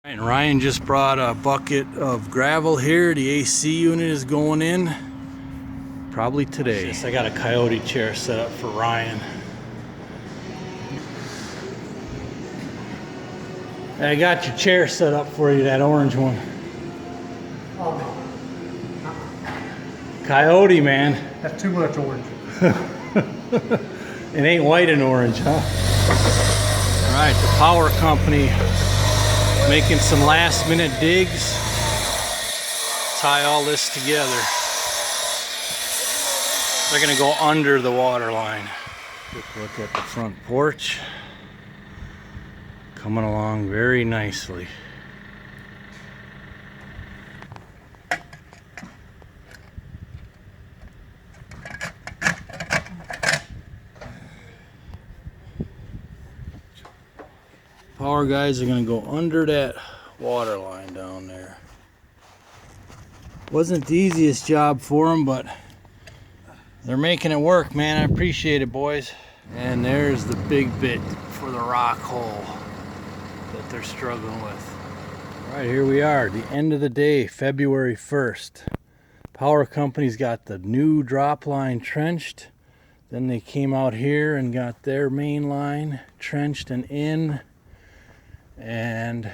And Ryan just brought a bucket of gravel here. The AC unit is going in probably today. I got a coyote chair set up for Ryan. I got your chair set up for you, that orange one. Oh no. Coyote, man. That's too much orange. It ain't white and orange, huh? All right, the power company making some last minute digs. Tie all this together. They're gonna go under the water line. Quick look at the front porch. Coming along very nicely. Power guys are going to go under that water line down there. Wasn't the easiest job for them, but they're making it work, man. I appreciate it, boys. And there's the big bit for the rock hole that they're struggling with. All right, here we are, the end of the day, February 1st. Power company's got the new drop line trenched. Then they came out here and got their main line trenched and in. And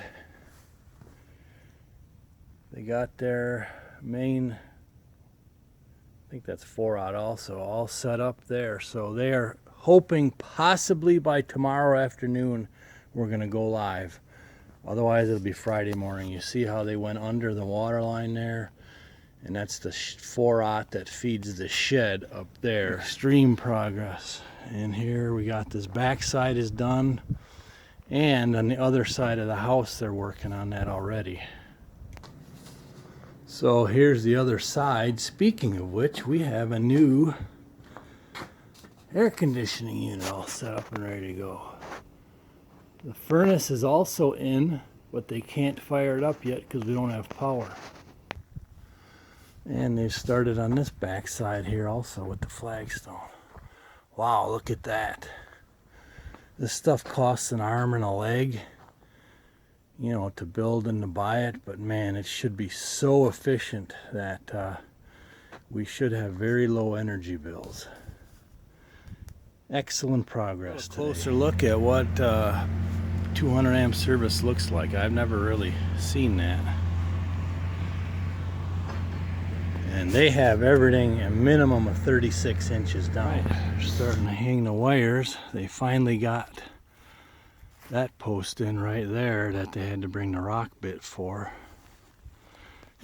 they got their main, I think that's 4-aught also, all set up there. So they are hoping possibly by tomorrow afternoon we're going to go live. Otherwise it'll be Friday morning. You see how they went under the water line there? And that's the 4-aught that feeds the shed up there. Extreme progress. And here we got this backside is done. And on the other side of the house, they're working on that already. So here's the other side. Speaking of which, we have a new air conditioning unit all set up and ready to go. The furnace is also in, but they can't fire it up yet because we don't have power. And they've started on this back side here also with the flagstone. Wow, look at that. This stuff costs an arm and a leg, you know, to build and to buy it, but man, it should be so efficient that we should have very low energy bills. Excellent progress today. Closer look at what 200 amp service looks like. I've never really seen that. And they have everything a minimum of 36 inches down. They're starting to hang the wires. They finally got that post in right there that they had to bring the rock bit for.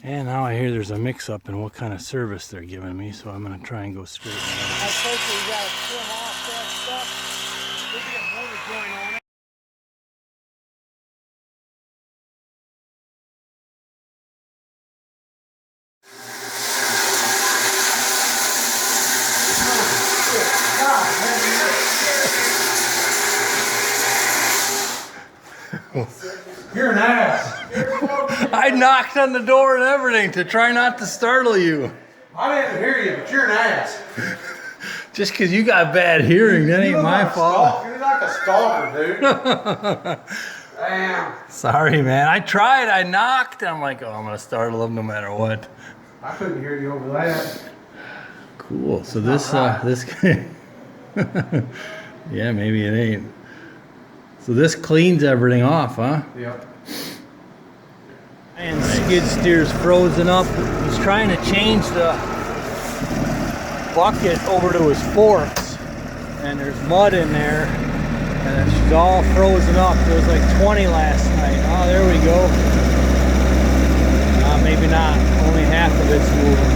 And now I hear there's a mix-up in what kind of service they're giving me, so I'm going to try and go straight. I think we got to trim off that stuff. We'll get a motor joint on it. You're an ass. I knocked on the door and everything to try not to startle you. I didn't hear you, but you're an ass. Just because you got bad hearing, that ain't my fault. You're like a stalker, dude. Damn. Sorry, man. I tried. I knocked. I'm like, oh, I'm going to startle them no matter what. I couldn't hear you over that. Cool. So this guy, yeah, maybe it ain't. So this cleans everything off, huh? Yep. And skid steer's frozen up. He's trying to change the bucket over to his forks, and there's mud in there, and she's all frozen up. It was like 20 last night. Oh, there we go. Maybe not. Only half of it's moving.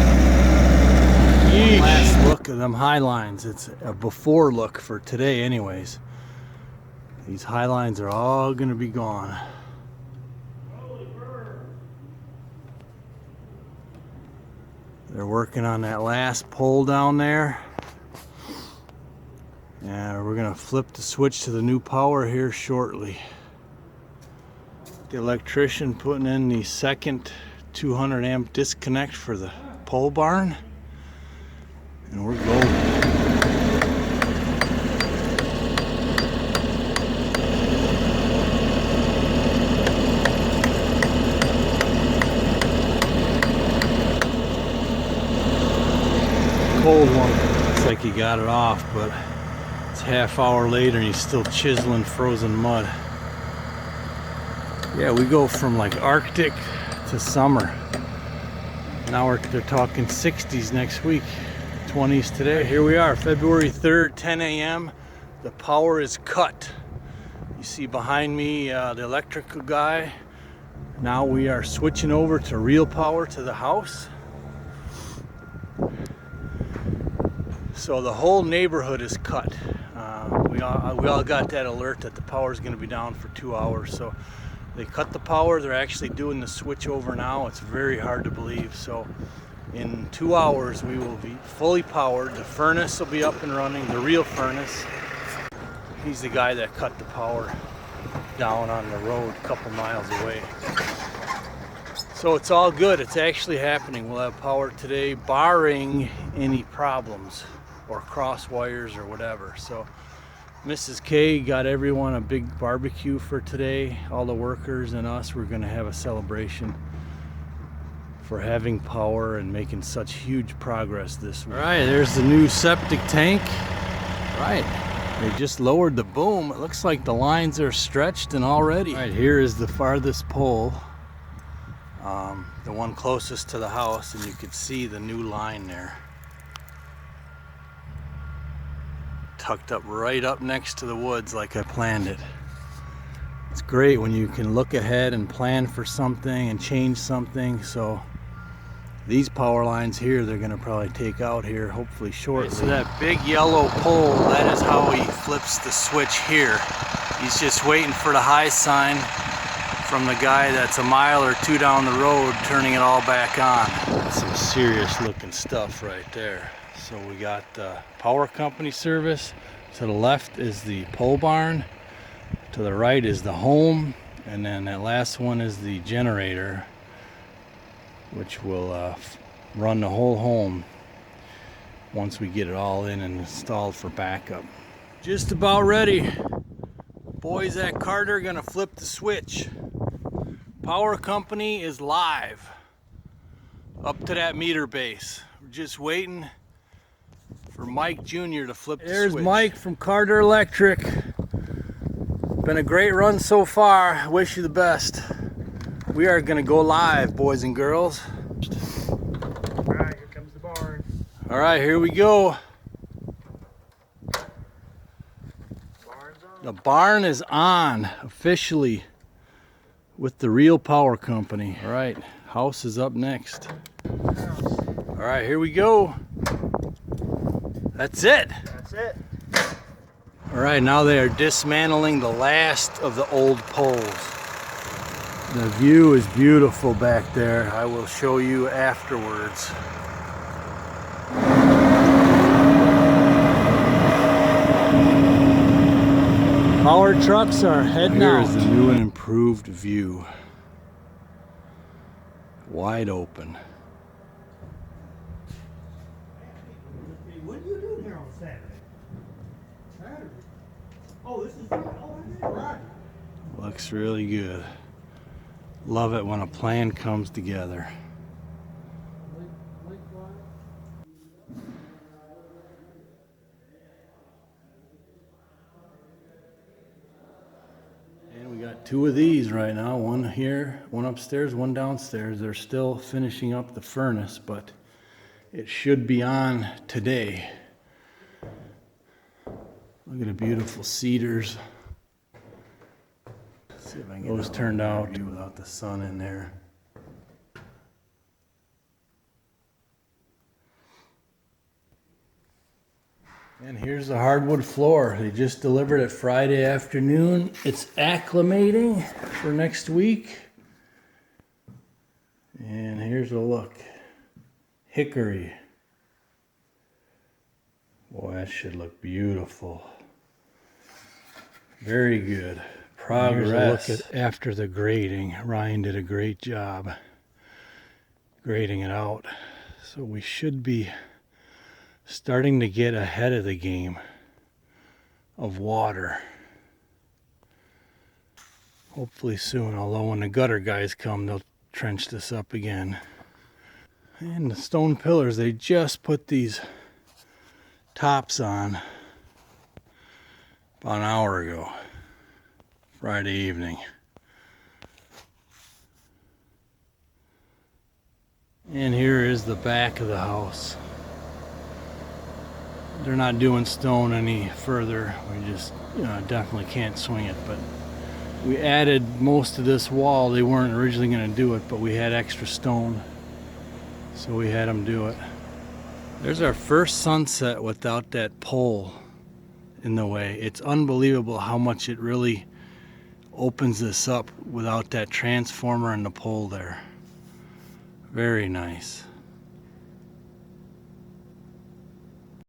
Yeesh. Last look at them high lines. It's a before look for today, anyways. These high lines are all going to be gone. They're working on that last pole down there. And we're going to flip the switch to the new power here shortly. The electrician putting in the second 200 amp disconnect for the pole barn. And we're golden. off, but it's half hour later and he's still chiseling frozen mud. Yeah, we go from like Arctic to summer. Now they're talking 60s next week, 20s today. Here we are, February 3rd, 10 a.m. The power is cut. You see behind me the electrical guy. Now we are switching over to real power to the house. So the whole neighborhood is cut. We all got that alert that the power is going to be down for 2 hours. So they cut the power. They're actually doing the switch over now. It's very hard to believe. So in 2 hours we will be fully powered. The furnace will be up and running, the real furnace. He's the guy that cut the power down on the road a couple miles away. So it's all good. It's actually happening. We'll have power today, barring any problems or cross wires or whatever. So Mrs. K got everyone a big barbecue for today. All the workers and us, we're going to have a celebration for having power and making such huge progress this week. All right, there's the new septic tank. Right, they just lowered the boom. It looks like the lines are stretched and already. All right, here is the farthest pole, the one closest to the house, and you can see the new line there. Tucked up right up next to the woods like I planned it. It's great when you can look ahead and plan for something and change something. So these power lines here, they're gonna probably take out here hopefully shortly. Right, so that big yellow pole, that is how he flips the switch here. He's just waiting for the high sign from the guy that's a mile or two down the road, turning it all back on. That's some serious looking stuff right there. So we got the power company service. To the left is the pole barn. To the right is the home. And then that last one is the generator, which will run the whole home once we get it all in and installed for backup. Just about ready. Boys at Carter are gonna flip the switch. Power company is live up to that meter base. We're just waiting for Mike Jr. to flip the switch. There's Mike from Carter Electric. Been a great run so far. I wish you the best. We are gonna go live, boys and girls. Alright, here comes the barn. All right, here we go. Barn's on. The barn is on officially with the real power company. All right, house is up next. All right, here we go. That's it. That's it. All right, now they are dismantling the last of the old poles. The view is beautiful back there. I will show you afterwards. Power trucks are heading out. Here's the new and improved view. Wide open. What are you doing here on Saturday? Saturday? Oh, this is right. Looks really good. Love it when a plan comes together. And we got two of these right now, one here, one upstairs, one downstairs. They're still finishing up the furnace, but it should be on today. Look at the beautiful cedars. See if I can get those turned out without the sun in there. And here's the hardwood floor. They just delivered it Friday afternoon. It's acclimating for next week. And here's a look. Hickory. Boy, that should look beautiful. Very good. Progress. Here's a look at after the grading. Ryan did a great job grading it out. So we should be starting to get ahead of the game of water. Hopefully soon, although when the gutter guys come, they'll trench this up again. And the stone pillars, they just put these tops on about an hour ago, Friday evening. And here is the back of the house. They're not doing stone any further. We just definitely can't swing it, but we added most of this wall. They weren't originally going to do it, but we had extra stone, so we had them do it. There's our first sunset without that pole in the way. It's unbelievable how much it really opens this up without that transformer and the pole there. Very nice.